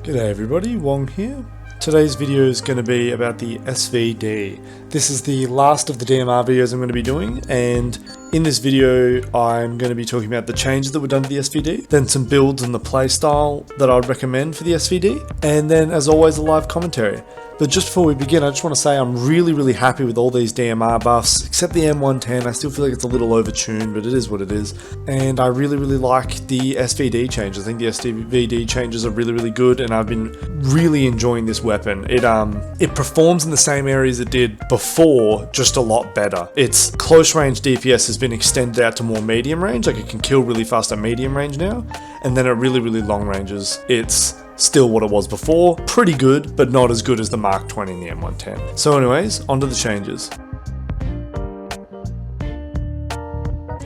G'day everybody, Wong here. Today's video is going to be about the SVD. This is the last of the DMR videos I'm going to be doing, and in this video I'm going to be talking about the changes that were done to the SVD, then some builds and the playstyle that I'd recommend for the SVD, and then as always a live commentary. But just before we begin, I just want to say I'm really happy with all these DMR buffs, except the M110. I still feel like it's a little overtuned, but it is what it is. And I really like the SVD changes. I think the SVD changes are really good, and I've been really enjoying this weapon. It performs in the same areas it did before, just a lot better. Its close range DPS has been extended out to more medium range, like it can kill really fast at medium range now, and then at really long ranges, it's still what it was before, pretty good, but not as good as the Mark 20 in the M110. So anyways, onto the changes.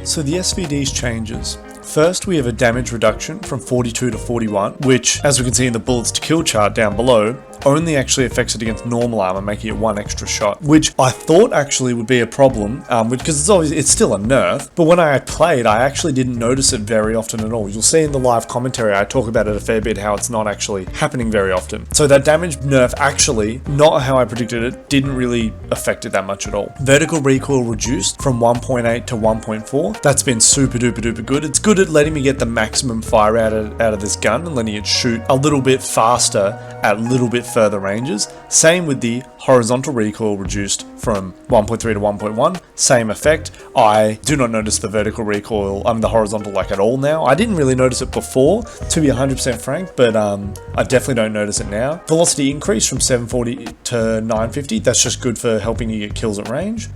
So the SVD's changes. First, we have a damage reduction from 42 to 41, which, as we can see in the bullets to kill chart down below, only actually affects it against normal armor, making it one extra shot, which I thought actually would be a problem, because it's still a nerf, but when I played, I actually didn't notice it very often at all. You'll see in the live commentary, I talk about it a fair bit, how it's not actually happening very often. So that damage nerf actually, not how I predicted it, didn't really affect it that much at all. Vertical recoil reduced from 1.8 to 1.4. That's been super duper good. It's good at letting me get the maximum fire out of this gun and letting it shoot a little bit faster at a little bit further ranges. Same with the horizontal recoil reduced from 1.3 to 1.1, same effect. I do not notice the vertical recoil, the horizontal like at all now. I didn't really notice it before, to be 100% frank, but I definitely don't notice it now. Velocity increase from 740 to 950, that's just good for helping you get kills at range.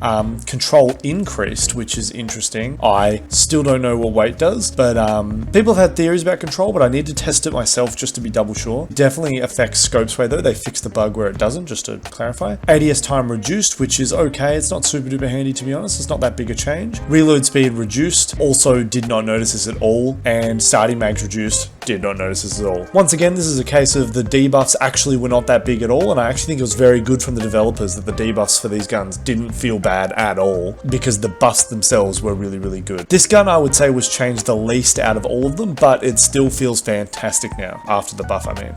Control increased, which is interesting. I still don't know what weight does, but people have had theories about control, but I need to test it myself just to be double sure. Definitely affects scope sway though, they fixed the bug where it doesn't, just to clarify. ADS time reduced, which is okay, it's not super duper handy to be honest, it's not that big a change. Reload speed reduced, also did not notice this at all, and starting mags reduced, did not notice this at all. Once again, this is a case of the debuffs actually were not that big at all, and I actually think it was very good from the developers that the debuffs for these guns didn't feel bad at all, because the buffs themselves were really good. This gun I would say was changed the least out of all of them, but it still feels fantastic now, after the buff I mean.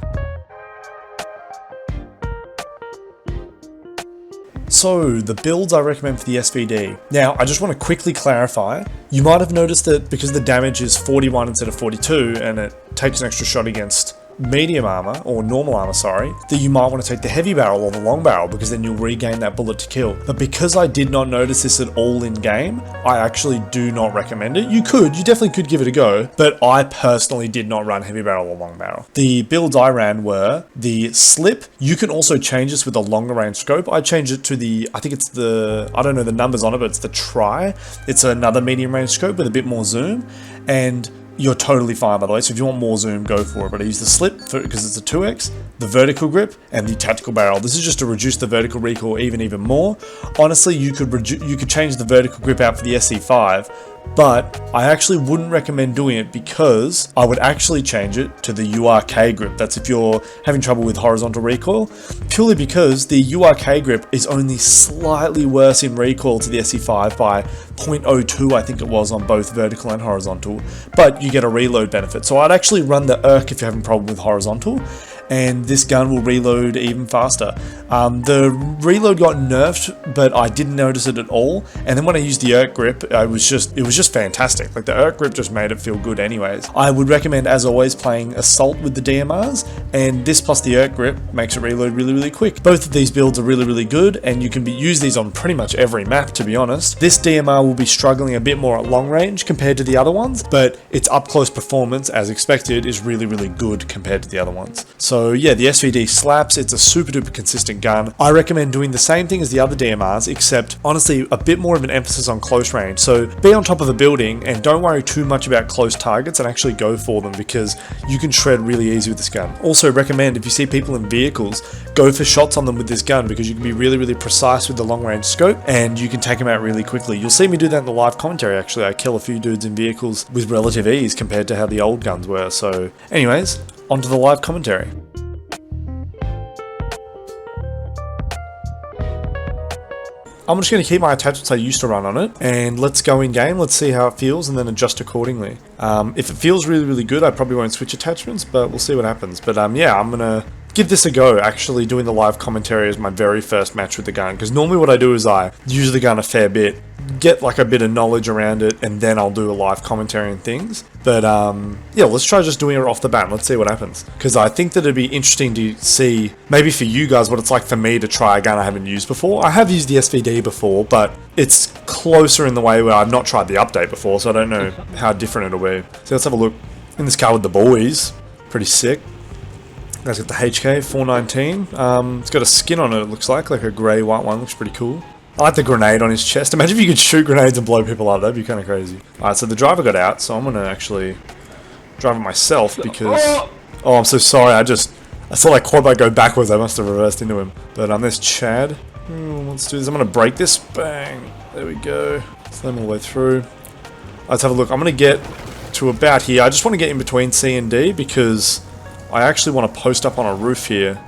So, the builds I recommend for the SVD. Now, I just want to quickly clarify, you might have noticed that because the damage is 41 instead of 42, and it takes an extra shot against medium armor, or normal armor, sorry, that you might want to take the heavy barrel or the long barrel, because then you'll regain that bullet to kill. But because I did not notice this at all in game, I actually do not recommend it. You definitely could give it a go, but I personally did not run heavy barrel or long barrel. The builds I ran were the slip. You can also change this with a longer range scope. I changed it to the, I think it's the, I don't know the numbers on it, but it's the Try. It's another medium range scope with a bit more zoom, and you're totally fine by the way, so if you want more zoom, go for it. But I use the slip because it's a 2x, the vertical grip, and the tactical barrel. This is just to reduce the vertical recoil even more. Honestly, you could change the vertical grip out for the SC5, but I actually wouldn't recommend doing it because I would actually change it to the URK grip. That's if you're having trouble with horizontal recoil, purely because the URK grip is only slightly worse in recoil to the SC5 by 0.02, I think it was, on both vertical and horizontal, but you get a reload benefit. So I'd actually run the ERK if you're having a problem with horizontal, and this gun will reload even faster. The reload got nerfed, but I didn't notice it at all. And then when I used the ERK grip, it was just fantastic. Like the ERK grip just made it feel good anyways. I would recommend, as always, playing Assault with the DMRs, and this plus the ERK grip makes it reload really quick. Both of these builds are really good, and you can use these on pretty much every map, to be honest. This DMR will be struggling a bit more at long range compared to the other ones, but its up close performance, as expected, is really good compared to the other ones. So yeah, the SVD slaps. It's a super duper consistent gun. I recommend doing the same thing as the other DMRs, except honestly a bit more of an emphasis on close range. So be on top of a building and don't worry too much about close targets, and actually go for them, because you can shred really easy with this gun. Also recommend, if you see people in vehicles, go for shots on them with this gun, because you can be really precise with the long range scope, and you can take them out really quickly. You'll see me do that in the live commentary actually. I kill a few dudes in vehicles with relative ease compared to how the old guns were. So anyways, onto the live commentary. I'm just going to keep my attachments I used to run on it, and let's go in game, let's see how it feels, and then adjust accordingly. If it feels really, really good, I probably won't switch attachments, but we'll see what happens. But yeah, I'm going to give this a go, actually doing the live commentary as my very first match with the gun, because normally what I do is I use the gun a fair bit, get like a bit of knowledge around it, and then I'll do a live commentary and things. But yeah, let's try just doing it off the bat and let's see what happens, because I think that it'd be interesting to see, maybe for you guys, what it's like for me to try a gun I haven't used before. I have used the SVD before, but it's closer in the way where I've not tried the update before, so I don't know how different it'll be. So let's have a look in this car with the boys. Pretty sick. Guys, got the HK 419. It's got a skin on it, it looks like a grey white one. Looks pretty cool. I like the grenade on his chest. Imagine if you could shoot grenades and blow people up. That'd be kind of crazy. Alright, so the driver got out, so I'm going to actually drive it myself because... Oh, I'm so sorry. I saw that quad bike go backwards. I must have reversed into him. But there's Chad. Let's do this. I'm going to break this. Bang. There we go. Slam all the way through. Let's have a look. I'm going to get to about here. I just want to get in between C and D because I actually want to post up on a roof here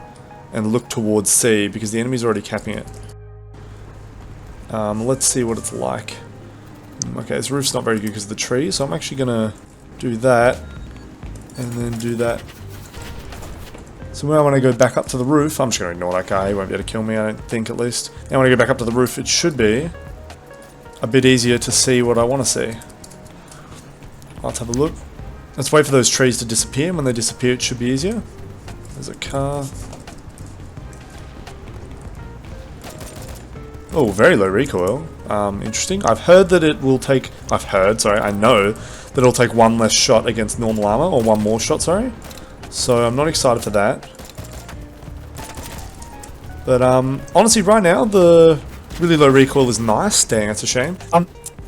and look towards C because the enemy's already capping it. Let's see what it's like. Okay, this roof's not very good because of the trees, so I'm actually going to do that and then do that. So now when I go back up to the roof, I'm just going to ignore that guy. He won't be able to kill me, I don't think, at least. Now when I go back up to the roof, it should be a bit easier to see what I want to see. Let's have a look. Let's wait for those trees to disappear. When they disappear, it should be easier. There's a car. Oh, very low recoil. Interesting. I've heard that it will take... I know that it'll take one less shot against normal armor, or one more shot, sorry. So I'm not excited for that. But honestly, right now, the really low recoil is nice. Dang, that's a shame.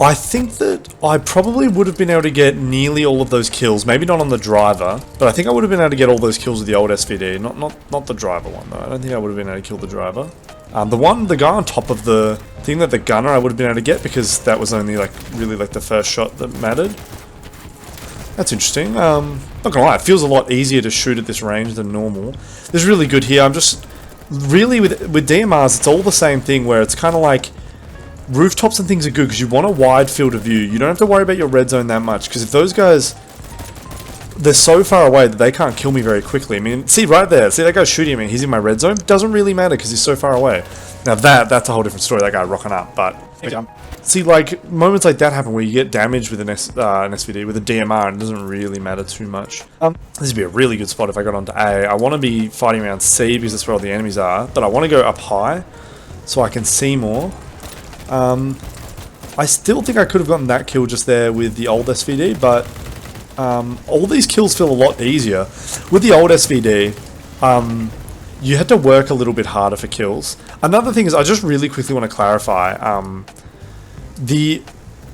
I think that I probably would have been able to get nearly all of those kills. Maybe not on the driver, but I think I would have been able to get all those kills with the old SVD. Not the driver one, though. I don't think I would have been able to kill the driver. The guy on top of the thing that the gunner I would have been able to get because that was only really the first shot that mattered. That's interesting. Not gonna lie, it feels a lot easier to shoot at this range than normal. This is really good here. I'm just really with DMRs, it's all the same thing where it's kind of like rooftops and things are good because you want a wide field of view. You don't have to worry about your red zone that much because if those guys, they're so far away that they can't kill me very quickly. I mean, see right there, see that guy's shooting me, he's in my red zone. Doesn't really matter because he's so far away. Now that's a whole different story, that guy rocking up, but see, moments like that happen where you get damaged with an SVD, with a DMR, and it doesn't really matter too much. This would be a really good spot if I got onto A. I want to be fighting around C because that's where all the enemies are, but I want to go up high so I can see more. I still think I could have gotten that kill just there with the old SVD, but all these kills feel a lot easier. With the old SVD, you had to work a little bit harder for kills. Another thing is, I just really quickly want to clarify, the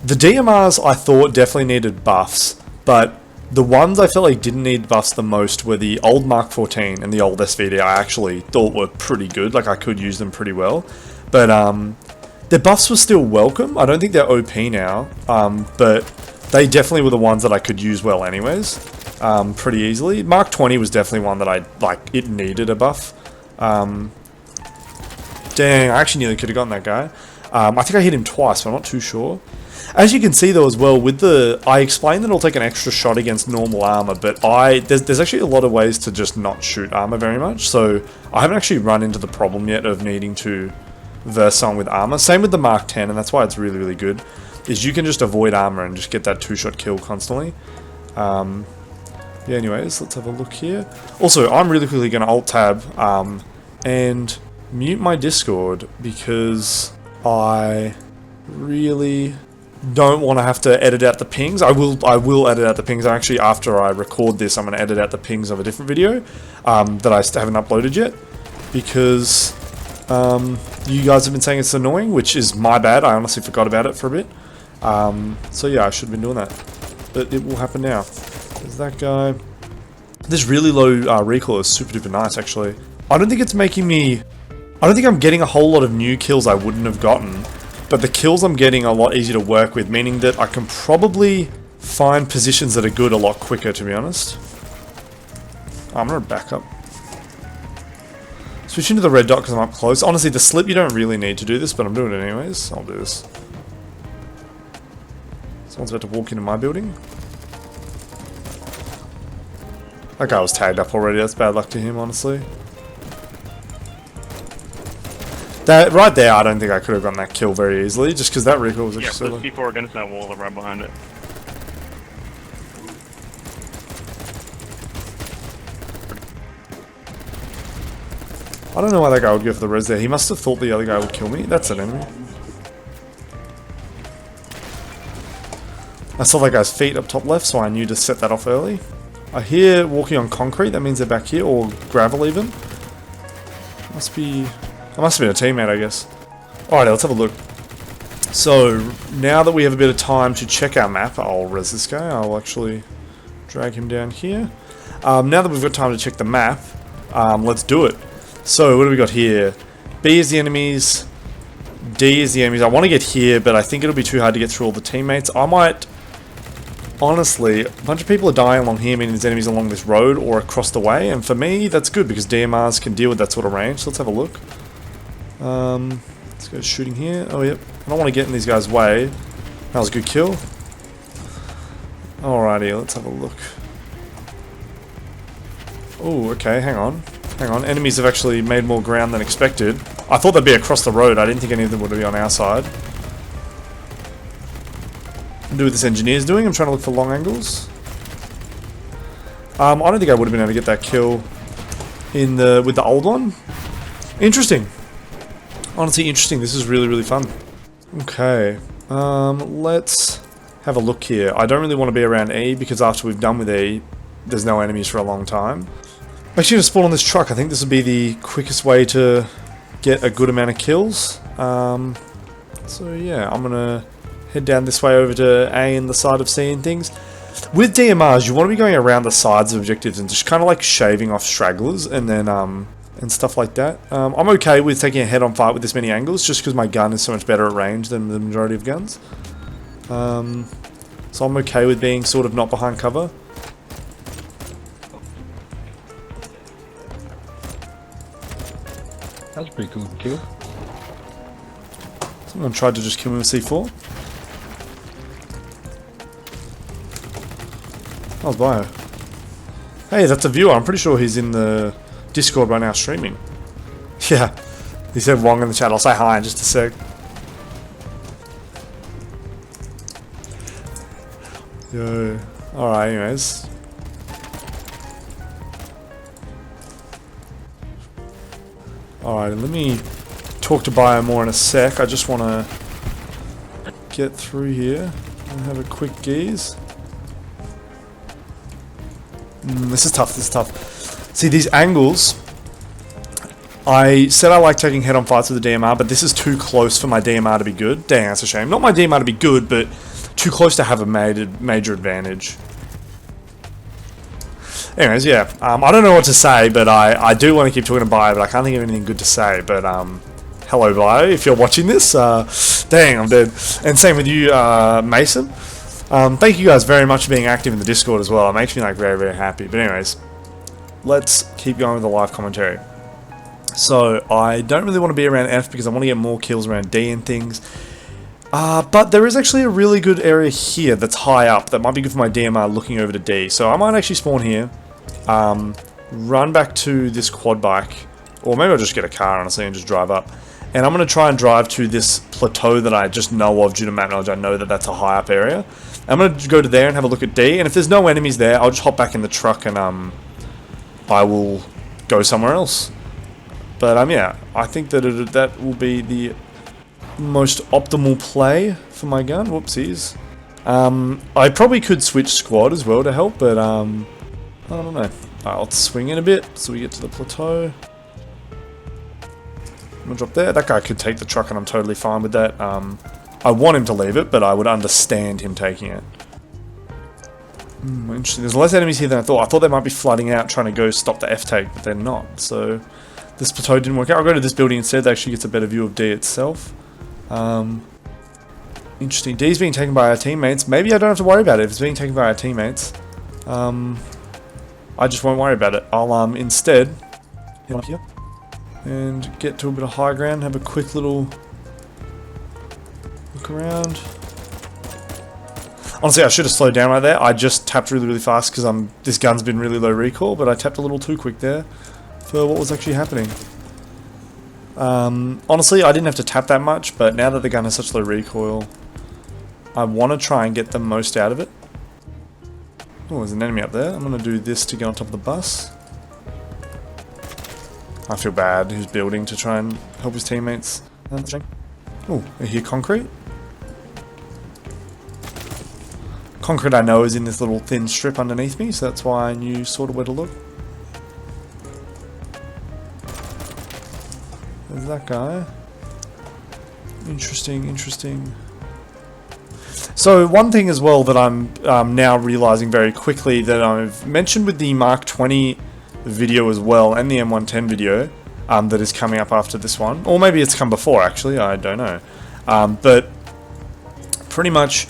DMRs I thought definitely needed buffs, but the ones I felt like didn't need buffs the most were the old Mark 14 and the old SVD. I actually thought were pretty good, I could use them pretty well, but their buffs were still welcome. I don't think they're OP now, but they definitely were the ones that I could use well anyways, pretty easily. Mark 20 was definitely one that it needed a buff. Dang, I actually nearly could have gotten that guy. I think I hit him twice, but I'm not too sure. As you can see though as well, I explained that it'll take an extra shot against normal armor, but there's actually a lot of ways to just not shoot armor very much, so I haven't actually run into the problem yet of needing to verse someone with armor. Same with the Mark 10, and that's why it's really, really good, is you can just avoid armor and just get that two-shot kill constantly. Yeah, anyways, let's have a look here. Also, I'm really quickly going to alt-tab and mute my Discord because I really don't want to have to edit out the pings. I will edit out the pings. Actually, after I record this, I'm going to edit out the pings of a different video that I haven't uploaded yet because you guys have been saying it's annoying, which is my bad. I honestly forgot about it for a bit. So yeah, I should have been doing that, but it will happen now. There's that guy. This really low recoil is super duper nice, actually. I don't think it's making me... I don't think I'm getting a whole lot of new kills I wouldn't have gotten, but the kills I'm getting are a lot easier to work with, meaning that I can probably find positions that are good a lot quicker, to be honest. I'm gonna back up. Switch into the red dot because I'm up close. Honestly, the slip, you don't really need to do this, but I'm doing it anyways. I'll do this. Someone's about to walk into my building. That guy was tagged up already. That's bad luck to him, honestly. That right there, I don't think I could have gotten that kill very easily, just because that recoil was actually so low. C4 against that wall right behind it. I don't know why that guy would go for the res there. He must have thought the other guy would kill me. That's an enemy. I saw that guy's feet up top left, so I knew to set that off early. I hear walking on concrete. That means they're back here, or gravel even. Must be... I must have been a teammate, I guess. Alright, let's have a look. So, now that we have a bit of time to check our map, I'll res this guy. I'll actually drag him down here. Now that we've got time to check the map, let's do it. So, what do we got here? B is the enemies. D is the enemies. I want to get here, but I think it'll be too hard to get through all the teammates. I might... Honestly, a bunch of people are dying along here, meaning there's enemies along this road or across the way. And for me, that's good, because DMRs can deal with that sort of range. So let's have a look. Let's go shooting here. Oh, yep. I don't want to get in these guys' way. That was a good kill. Alrighty, let's have a look. Oh, okay, hang on. Hang on. Enemies have actually made more ground than expected. I thought they'd be across the road. I didn't think any of them would be on our side. Do what this engineer's doing. I'm trying to look for long angles. I don't think I would have been able to get that kill in the with the old one. Interesting. Honestly, interesting. This is really, really fun. Okay. Let's have a look here. I don't really want to be around E because after we've done with E, there's no enemies for a long time. I'm actually going to spawn on this truck. I think this would be the quickest way to get a good amount of kills. So yeah, I'm going to head down this way over to A and the side of C and things. With DMRs, you want to be going around the sides of objectives and just kind of like shaving off stragglers and then and stuff like that. I'm okay with taking a head-on fight with this many angles just because my gun is so much better at range than the majority of guns. So I'm okay with being sort of not behind cover. That was a pretty cool kill. Someone tried to just kill me with C4. That was bio. Hey, that's a viewer. I'm pretty sure he's in the Discord right now streaming. Yeah. He said Wong in the chat. I'll say hi in just a sec. Yo. Alright, anyways. Alright, let me talk to Bio more in a sec. I just want to get through here and have a quick gaze. This is tough, this is tough. See, these angles... I said I like taking head-on fights with the DMR, but this is too close for my DMR to be good. Dang, that's a shame. Not my DMR to be good, but too close to have a major advantage. Anyways, yeah. I don't know what to say, but I do want to keep talking to Bio, but I can't think of anything good to say. But, hello, Bio, if you're watching this. Dang, I'm dead. And same with you, Mason. Thank you guys very much for being active in the Discord as well. It makes me, like, very, very happy. But anyways, let's keep going with the live commentary. So, I don't really want to be around F because I want to get more kills around D and things. But there is actually a really good area here that's high up that might be good for my DMR looking over to D. So I might actually spawn here, run back to this quad bike, or maybe I'll just get a car honestly and just drive up. And I'm going to try and drive to this plateau that I just know of due to map knowledge. I know that that's a high up area. I'm going to go to there and have a look at D, and if there's no enemies there, I'll just hop back in the truck and I will go somewhere else. But yeah, I think that that will be the most optimal play for my gun. Whoopsies. I probably could switch squad as well to help, but I don't know. Alright, let's swing in a bit so we get to the plateau. I'm gonna drop there. That guy could take the truck and I'm totally fine with that. I want him to leave it, but I would understand him taking it. Interesting. There's less enemies here than I thought. I thought they might be flooding out trying to go stop the F-take, but they're not. So this plateau didn't work out. I'll go to this building instead. That actually gets a better view of D itself. Interesting. D's being taken by our teammates. Maybe I don't have to worry about it if it's being taken by our teammates. I just won't worry about it. I'll instead head up here. and get to a bit of high ground, have a quick little look around. Honestly, I should have slowed down right there. I just tapped really fast because this gun's been really low recoil, but I tapped a little too quick there for what was actually happening. Honestly, I didn't have to tap that much, but now that the gun has such low recoil, I want to try and get the most out of it. Oh, there's an enemy up there. I'm going to do this to get on top of the bus. I feel bad who's building to try and help his teammates. Oh, I hear concrete. Concrete I know is in this little thin strip underneath me, so that's why I knew sort of where to look. There's that guy. Interesting. So one thing as well that I'm now realizing very quickly that I've mentioned with the Mark 20 video as well, and the M110 video that is coming up after this one, or maybe it's come before actually, I don't know. But pretty much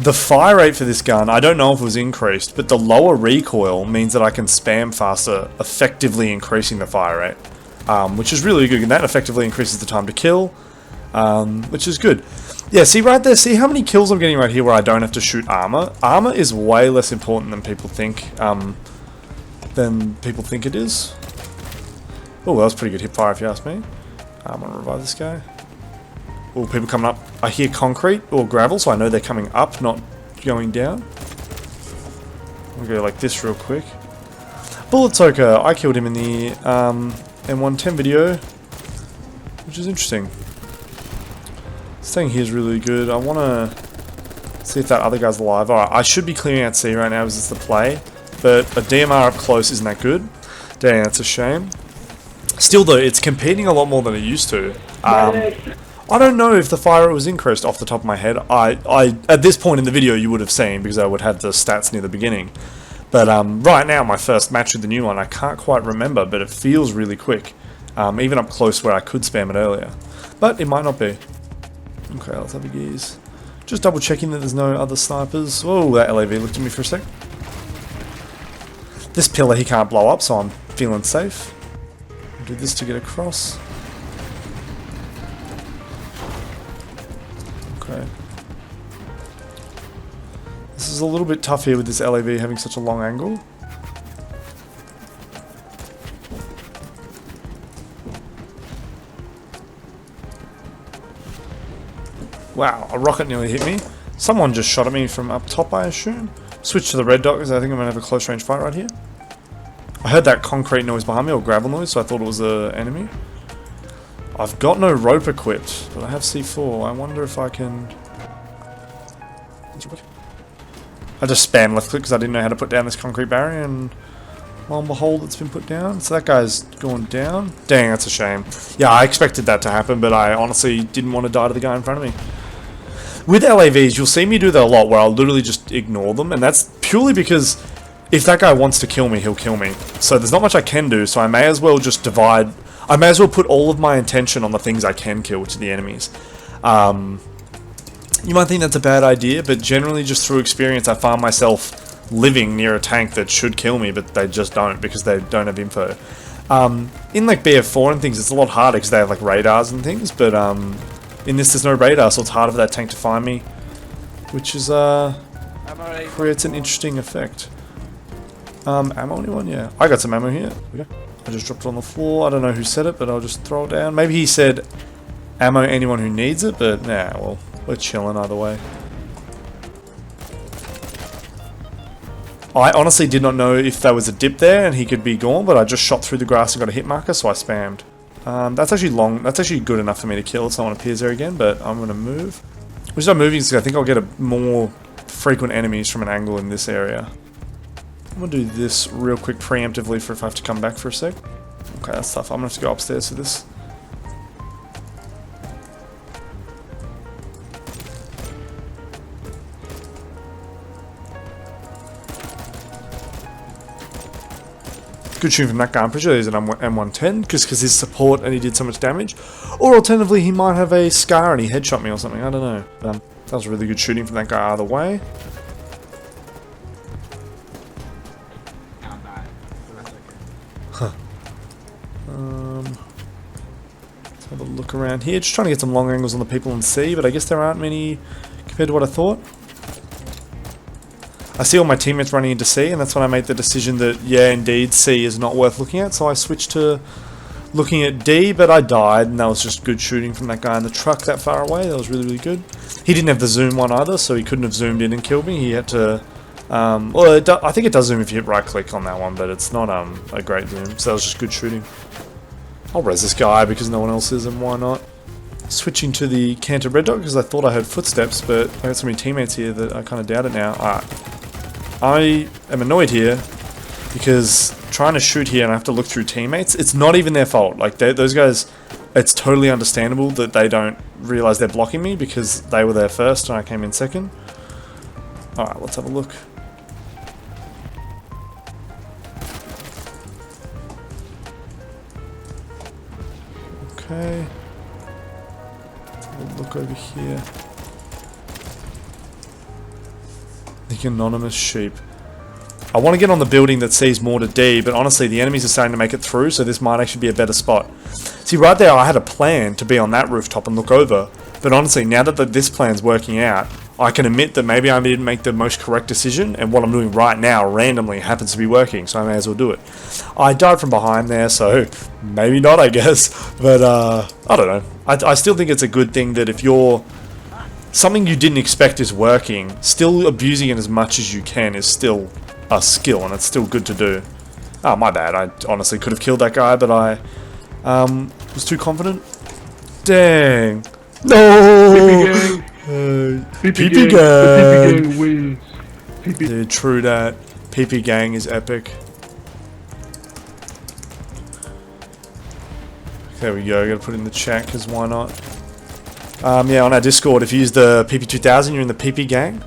the fire rate for this gun, I don't know if it was increased, but the lower recoil means that I can spam faster, effectively increasing the fire rate. Which is really good, and that effectively increases the time to kill, which is good. Yeah, see right there, see how many kills I'm getting right here where I don't have to shoot armor? Armor is way less important than people think it is. Oh, that was pretty good hip fire if you ask me. I'm gonna revive this guy. Oh, people coming up. I hear concrete or gravel, so I know they're coming up, not going down. I'll go like this real quick. Bullet Soaker, I killed him in the M110 video, which is interesting. Staying here is really good. I want to see if that other guy's alive. Alright, I should be clearing out C right now as it's the play, but a DMR up close isn't that good. Dang, that's a shame. Still though, it's competing a lot more than it used to. I don't know if the fire rate was increased off the top of my head. I at this point in the video you would have seen, because I would have the stats near the beginning. But right now, my first match with the new one, I can't quite remember, but it feels really quick. Even up close where I could spam it earlier. But it might not be. Okay, let's have a gaze. Just double checking that there's no other snipers. Oh, that LAV looked at me for a sec. This pillar he can't blow up, so I'm feeling safe. I'll do this to get across. Okay. This is a little bit tough here with this LAV having such a long angle. Wow, a rocket nearly hit me. Someone just shot at me from up top, I assume. Switch to the red dot because I think I'm going to have a close range fight right here. I heard that concrete noise behind me, or gravel noise, so I thought it was an enemy. I've got no rope equipped, but I have C4. I wonder if I can... I just spam left click because I didn't know how to put down this concrete barrier, and lo and behold, it's been put down. So that guy's gone down. Dang, that's a shame. Yeah, I expected that to happen, but I honestly didn't want to die to the guy in front of me. With LAVs, you'll see me do that a lot, where I'll literally just ignore them, and that's purely because if that guy wants to kill me, he'll kill me. So there's not much I can do, so I may as well just divide... I may as well put all of my intention on the things I can kill, which are the enemies. You might think that's a bad idea, but generally just through experience I find myself living near a tank that should kill me, but they just don't because they don't have info. In like BF4 and things, it's a lot harder because they have like radars and things, but in this there's no radar, so it's harder for that tank to find me, which is creates an interesting effect. Ammo anyone? Yeah, I got some ammo here. Okay. I just dropped it on the floor. I don't know who said it, but I'll just throw it down. Maybe he said ammo anyone who needs it, but nah, well, we're chilling either way. I honestly did not know if there was a dip there and he could be gone, but I just shot through the grass and got a hit marker, so I spammed. That's actually long. That's actually good enough for me to kill if someone appears there again, but I'm going to move. Which I'm moving because I think I'll get a more frequent enemies from an angle in this area. I'm going to do this real quick preemptively for if I have to come back for a sec. Okay, that's tough. I'm going to have to go upstairs for this. Good shooting from that guy. I'm pretty sure he's an M110 just because his support and he did so much damage. Or alternatively, he might have a scar and he headshot me or something. I don't know. But, that was really good shooting from that guy either way. Have a look around here. Just trying to get some long angles on the people in C, but I guess there aren't many compared to what I thought. I see all my teammates running into C, and that's when I made the decision that, yeah, indeed, C is not worth looking at, so I switched to looking at D, but I died, and that was just good shooting from that guy in the truck that far away. That was really, really good. He didn't have the zoom one either, so he couldn't have zoomed in and killed me. He had to... well, I think it does zoom if you hit right-click on that one, but it's not a great zoom, so that was just good shooting. I'll res this guy because no one else is, and why not? Switching to the canter red dot because I thought I heard footsteps, but I got so many teammates here that I kind of doubt it now. I am annoyed here because trying to shoot here and I have to look through teammates, it's not even their fault. Like, those guys, it's totally understandable that they don't realize they're blocking me because they were there first and I came in second. Alright, let's have a look. Okay. Let's have a look over here. The anonymous sheep. I want to get on the building that sees more to D, but honestly the enemies are starting to make it through, so this might actually be a better spot. See, right there I had a plan to be on that rooftop and look over, but honestly now that this plan's working out, I can admit that maybe I didn't make the most correct decision, and what I'm doing right now randomly happens to be working, so I may as well do it. I died from behind there, so maybe not, I guess, but I don't know. I still think it's a good thing that if you're... something you didn't expect is working, still abusing it as much as you can is still a skill, and it's still good to do. Oh, my bad. I honestly could have killed that guy, but I was too confident. Dang. No! PP gang wins. Dude, true that. PP gang is epic. There we go, gotta put it in the chat, because why not? Yeah, on our Discord, if you use the PP2000, you're in the PP gang.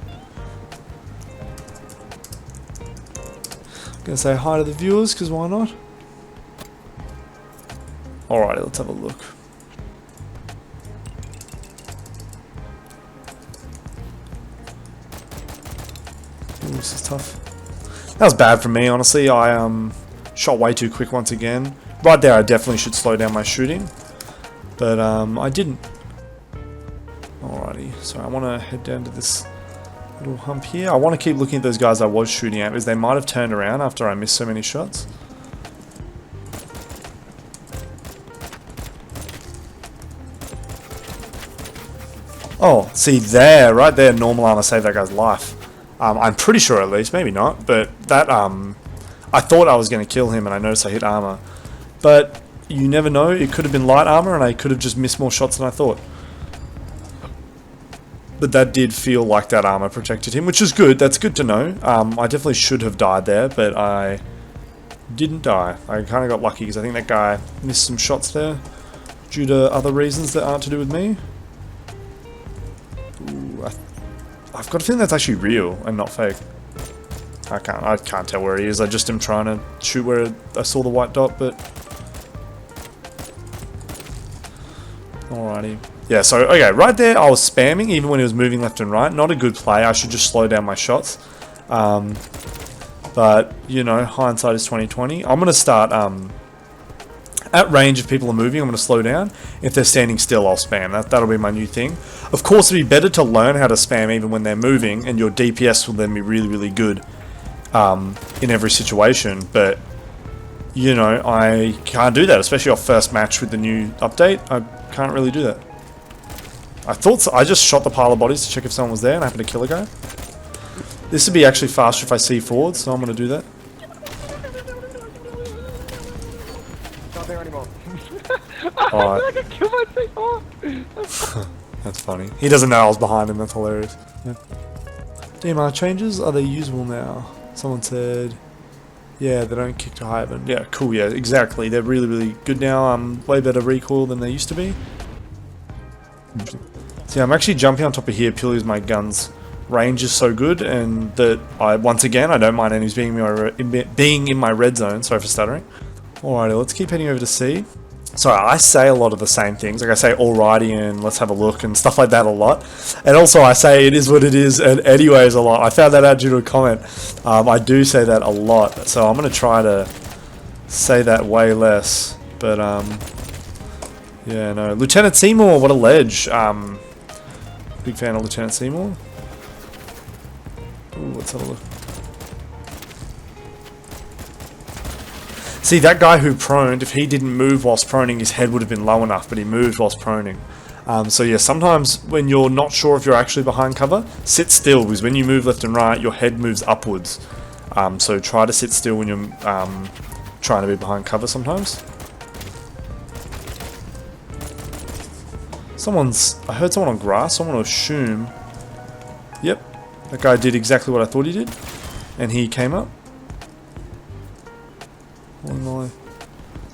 Gonna say hi to the viewers, because why not? Alrighty, let's have a look. Ooh, this is tough. That was bad for me, honestly. I shot way too quick once again. Right there, I definitely should slow down my shooting. But I didn't. Alrighty, so I want to head down to this little hump here. I want to keep looking at those guys I was shooting at, because they might have turned around after I missed so many shots. Oh, see there, right there, normal armor saved that guy's life. I'm pretty sure at least, maybe not, but that, I thought I was going to kill him and I noticed I hit armor. But you never know, it could have been light armor and I could have just missed more shots than I thought. But that did feel like that armor protected him, which is good, that's good to know. I definitely should have died there, but I didn't die. I kind of got lucky because I think that guy missed some shots there due to other reasons that aren't to do with me. Ooh, I've got a feeling that's actually real and not fake. I can't tell where he is. I just am trying to shoot where I saw the white dot, but... Alrighty. Yeah, so, okay, right there I was spamming even when he was moving left and right. Not a good play. I should just slow down my shots. But, you know, hindsight is 20/20. I'm going to start, at range if people are moving, I'm going to slow down. If they're standing still, I'll spam. That'll be my new thing. Of course, it'd be better to learn how to spam even when they're moving, and your DPS will then be really, really good in every situation. But, you know, I can't do that, especially our first match with the new update. I can't really do that. I thought so. I just shot the pile of bodies to check if someone was there, and I happened to kill a guy. This would be actually faster if I see forward, so I'm going to do that. Not there anymore. Alright. I can kill myself. That's funny. He doesn't know I was behind him, that's hilarious. Yeah. DMR changes, are they usable now? Someone said, yeah, they don't kick to high but yeah, cool, yeah, exactly. They're really, really good now. Way better recoil than they used to be. See, I'm actually jumping on top of here purely because my gun's range is so good, and that once again, I don't mind enemies being in my red zone. Sorry for stuttering. Alrighty, let's keep heading over to C. Sorry, I say a lot of the same things. Like I say alrighty and let's have a look and stuff like that a lot. And also I say it is what it is and anyways a lot. I found that out due to a comment. I do say that a lot. So I'm going to try to say that way less. But Yeah, no. Lieutenant Seymour, what a ledge. Big fan of Lieutenant Seymour. Ooh, let's have a look. See, that guy who proned, if he didn't move whilst proning, his head would have been low enough, but he moved whilst proning. So yeah, sometimes when you're not sure if you're actually behind cover, sit still, because when you move left and right, your head moves upwards. So try to sit still when you're trying to be behind cover sometimes. I heard someone on grass, so I'm going to assume, yep, that guy did exactly what I thought he did, and he came up.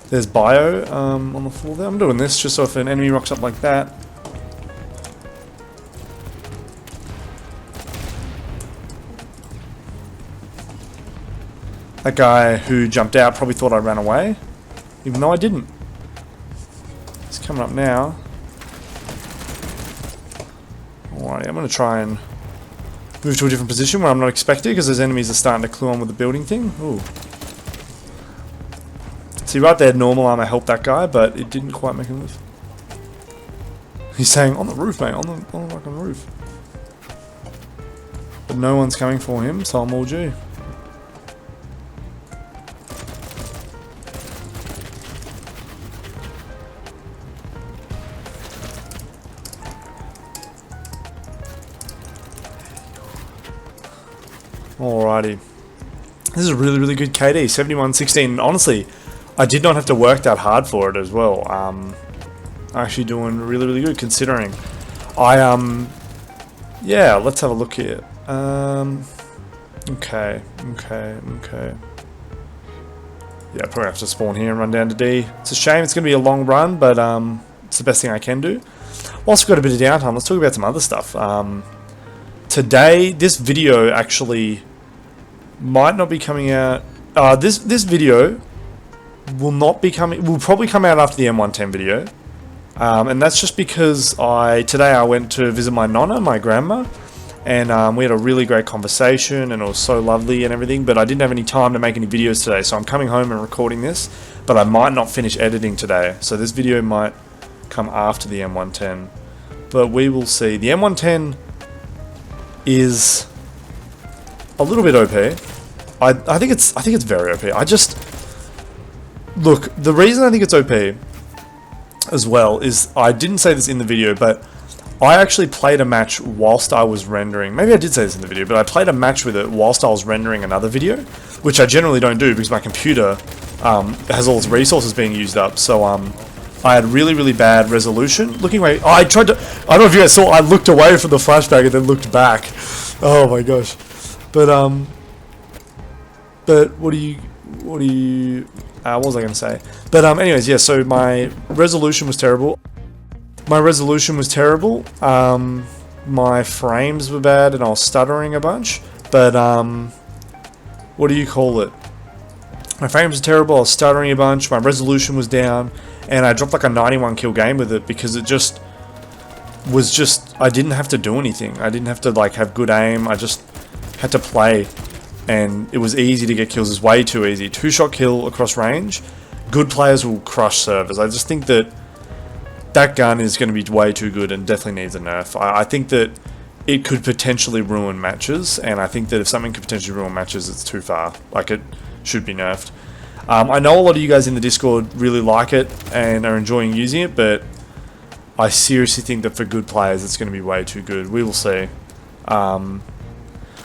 There's bio on the floor there. I'm doing this just so if an enemy rocks up like that. That guy who jumped out probably thought I ran away, even though I didn't. He's coming up now. Alrighty, I'm going to try and move to a different position where I'm not expected because those enemies are starting to clue on with the building thing. Ooh. See, right there, normal armor helped that guy, but it didn't quite make a move. He's saying, on the roof, mate, on the fucking roof. But no one's coming for him, so I'm all G. Alrighty. This is a really, really good KD, 71-16. Honestly, I did not have to work that hard for it as well. Actually doing really, really good considering. Yeah, let's have a look here. Okay. Yeah, probably have to spawn here and run down to D. It's a shame, it's going to be a long run, but it's the best thing I can do. Whilst we've got a bit of downtime, let's talk about some other stuff. Today, this video actually might not be coming out. This video will not be coming. Will probably come out after the M110 video, and that's just because today I went to visit my nonna, my grandma, and we had a really great conversation, and it was so lovely and everything. But I didn't have any time to make any videos today, so I'm coming home and recording this. But I might not finish editing today, so this video might come after the M110. But we will see. The M110 is a little bit OP. I think it's very OP. Look, the reason I think it's OP as well is, I didn't say this in the video, but I actually played a match whilst I was rendering. Maybe I did say this in the video, but I played a match with it whilst I was rendering another video, which I generally don't do because my computer has all its resources being used up. So I had really, really bad resolution. Looking away, I don't know if you guys saw, I looked away from the flashback and then looked back. Oh my gosh. But what was I going to say? But anyways, yeah, so my resolution was terrible. My frames were bad and I was stuttering a bunch. But what do you call it? My frames were terrible, I was stuttering a bunch, my resolution was down, and I dropped like a 91 kill game with it because it was just, I didn't have to do anything. I didn't have to like have good aim, I just had to play. And it was easy to get kills. It's way too easy. 2-shot kill across range. Good players will crush servers. I just think that gun is going to be way too good and definitely needs a nerf. I think that it could potentially ruin matches, and I think that if something could potentially ruin matches, it's too far. Like, it should be nerfed. I know a lot of you guys in the Discord really like it and are enjoying using it, but I seriously think that for good players, it's going to be way too good. We will see.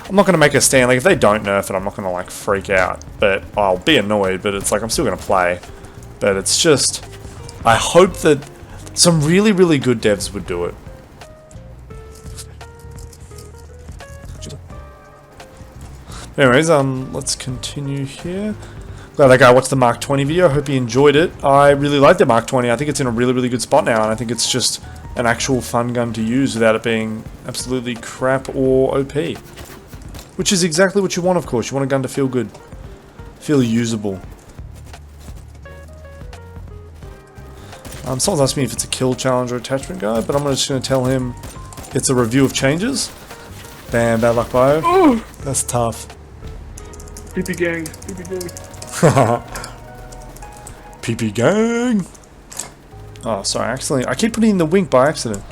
I'm not going to make a stand. Like, if they don't nerf it, I'm not going to, like, freak out. But I'll be annoyed, but it's like, I'm still going to play. But it's just, I hope that some really, really good devs would do it. Anyways, let's continue here. Glad that guy watched the Mark 20 video. I hope he enjoyed it. I really like the Mark 20. I think it's in a really, really good spot now, and I think it's just an actual fun gun to use without it being absolutely crap or OP. Which is exactly what you want, of course. You want a gun to feel good. Feel usable. Someone's asked me if it's a kill challenge or attachment guide, but I'm just going to tell him it's a review of changes. Damn, bad luck bio. Ooh. That's tough. PP gang. PP gang. PP gang. Oh, sorry, accidentally. I keep putting in the wink by accident.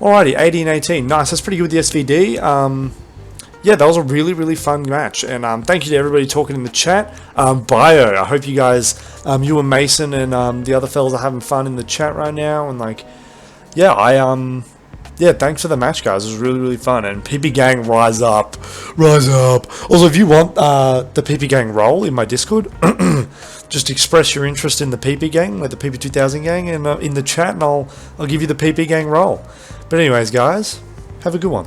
Alrighty, 18-18. Nice, that's pretty good with the SVD. Yeah, that was a really, really fun match. And thank you to everybody talking in the chat. Bio, I hope you guys, you and Mason and the other fellas are having fun in the chat right now. And like, yeah, yeah, thanks for the match, guys. It was really, really fun. And PP Gang, rise up. Rise up. Also, if you want the PP Gang role in my Discord, just express your interest in the PP Gang, like the PP2000 Gang, and in the chat, and I'll give you the PP Gang role. But anyways, guys, have a good one.